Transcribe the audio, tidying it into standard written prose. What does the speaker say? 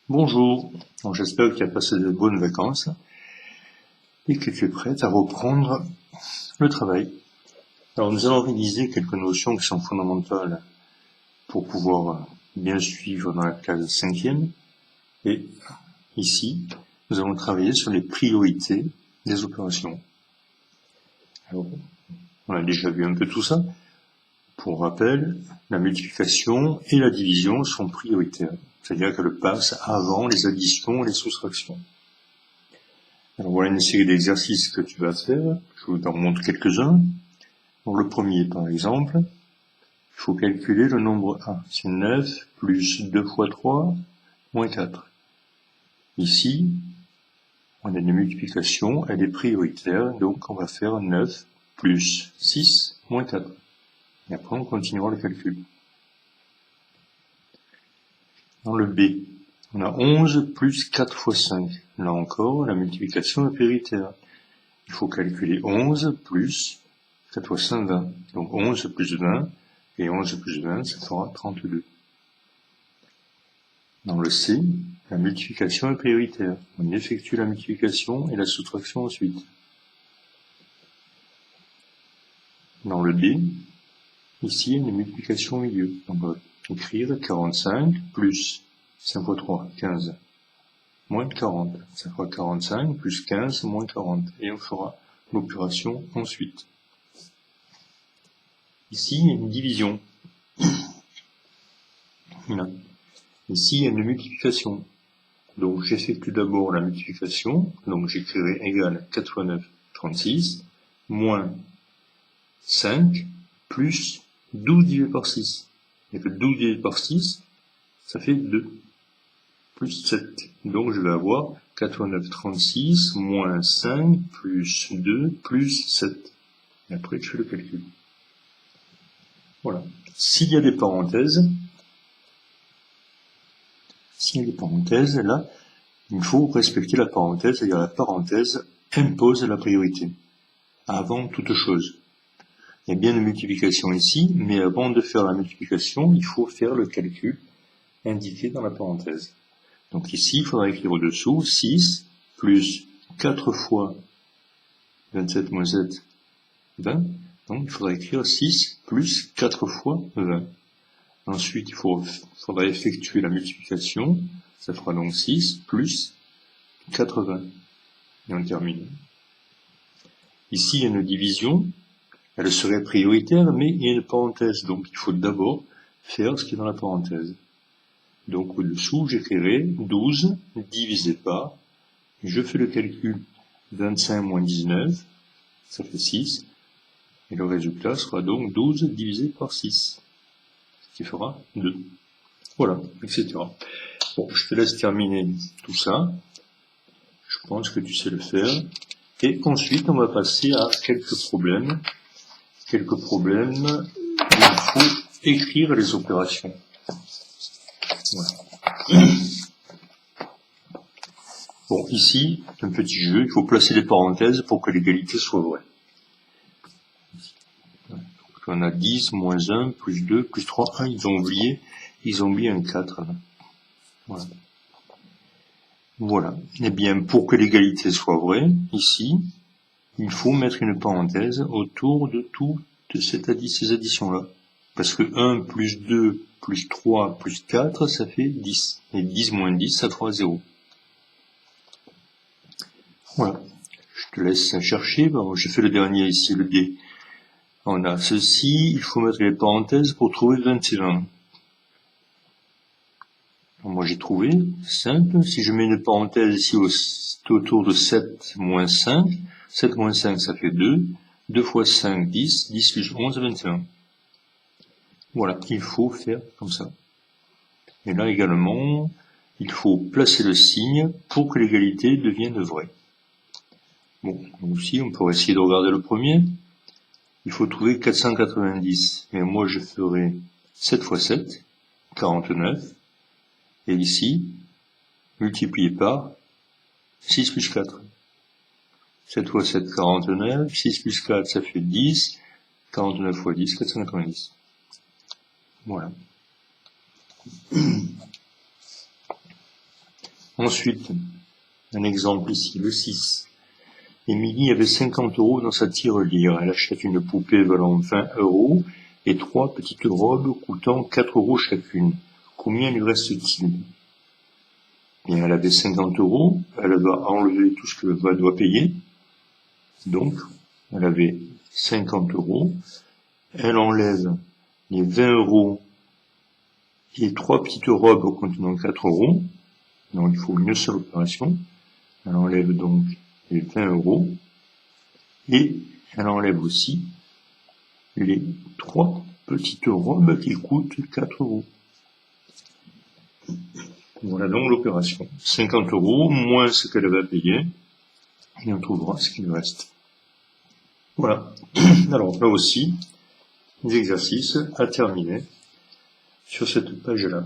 Bonjour, j'espère que tu as passé de bonnes vacances et que tu es prête à reprendre le travail. Alors nous allons réviser quelques notions qui sont fondamentales pour pouvoir bien suivre dans la classe 5e. Et ici, nous allons travailler sur les priorités des opérations. Alors, on a déjà vu un peu tout ça. Pour rappel, la multiplication et la division sont prioritaires, c'est-à-dire qu'elles passent avant les additions et les soustractions. Alors voilà une série d'exercices que tu vas faire. Je vous en montre quelques-uns. Donc le premier, par exemple, il faut calculer le nombre 1. C'est 9 plus 2 fois 3, moins 4. Ici, on a une multiplication, elle est prioritaire, donc on va faire 9 plus 6, moins 4. Et après, on continuera le calcul. Dans le B, on a 11 plus 4 fois 5. Là encore, la multiplication est prioritaire. Il faut calculer 11 plus 4 fois 5, 20. Donc 11 plus 20, et 11 plus 20, ça fera 32. Dans le C, la multiplication est prioritaire. On effectue la multiplication et la soustraction ensuite. Dans le D, ici, il y a une multiplication au milieu. Donc on va écrire 45 plus 5 fois 3, 15, moins 40. Ça fera 45 plus 15 moins 40. Et on fera l'opération ensuite. Ici, il y a une division. Voilà. Ici, il y a une multiplication. Donc, j'effectue d'abord la multiplication. Donc, j'écrirai égal 4 fois 9, 36, moins 5, plus 12 divisé par 6. Et que 12 divisé par 6, ça fait 2, plus 7. Donc, je vais avoir 4 fois 9, 36, moins 5, plus 2, plus 7. Et après, je fais le calcul. Voilà. S'il y a des parenthèses, là, il faut respecter la parenthèse, c'est-à-dire la parenthèse impose la priorité, avant toute chose. Il y a bien une multiplication ici, mais avant de faire la multiplication, il faut faire le calcul indiqué dans la parenthèse. Donc ici, il faudra écrire au-dessous 6 plus 4 fois 27 moins 7, 20. Donc il faudra écrire 6 plus 4 fois 20. Ensuite, il faudra effectuer la multiplication. Ça fera donc 6 plus 80. Et on termine. Ici, il y a une division. Elle serait prioritaire, mais il y a une parenthèse. Donc, il faut d'abord faire ce qui est dans la parenthèse. Donc, au-dessous, j'écrirai 12 divisé par, je fais le calcul 25 moins 19, ça fait 6. Et le résultat sera donc 12 divisé par 6, ce qui fera 2. Voilà, etc. Bon, je te laisse terminer tout ça. Je pense que tu sais le faire. Et ensuite, on va passer à quelques problèmes où il faut écrire les opérations. Voilà. Bon, ici, un petit jeu, il faut placer des parenthèses pour que l'égalité soit vraie. Donc, on a 10, moins 1, plus 2, plus 3. Ah, ils ont oublié un 4. Là. Voilà. Voilà. Eh bien, pour que l'égalité soit vraie, ici, il faut mettre une parenthèse autour de toutes ces additions-là. Parce que 1 plus 2 plus 3 plus 4, ça fait 10. Et 10 moins 10, ça fera 0. Voilà. Je te laisse chercher. Bon, j'ai fait le dernier ici, le D. On a ceci, il faut mettre les parenthèses pour trouver 21. Alors moi j'ai trouvé, simple. Si je mets une parenthèse ici autour de 7 moins 5, 7 moins 5 ça fait 2. 2 fois 5, 10. 10 plus 11, 21. Voilà, il faut faire comme ça. Et là également, il faut placer le signe pour que l'égalité devienne vraie. Bon, aussi on pourrait essayer de regarder le premier. Il faut trouver 490. Mais moi je ferai 7 fois 7, 49. Et ici, multiplié par 6 plus 4. 7 fois 7, 49. 6 plus 4, ça fait 10. 49 fois 10, 490. Voilà. Ensuite, un exemple ici, le 6. Émilie avait 50 € dans sa tirelire. Elle achète une poupée valant 20 € et 3 petites robes coûtant 4 € chacune. Combien lui reste-t-il? Bien, elle avait 50 €, elle va enlever tout ce qu'elle doit payer. Donc, elle avait 50 €, elle enlève les 20 € et 3 petites robes contenant 4 €. Donc, il faut une seule opération. Elle enlève donc les 20 € et elle enlève aussi les 3 petites robes qui coûtent 4 €. Voilà donc l'opération. 50 € moins ce qu'elle va payer et on trouvera ce qu'il reste. Voilà. Alors là aussi, les exercices à terminer sur cette page-là.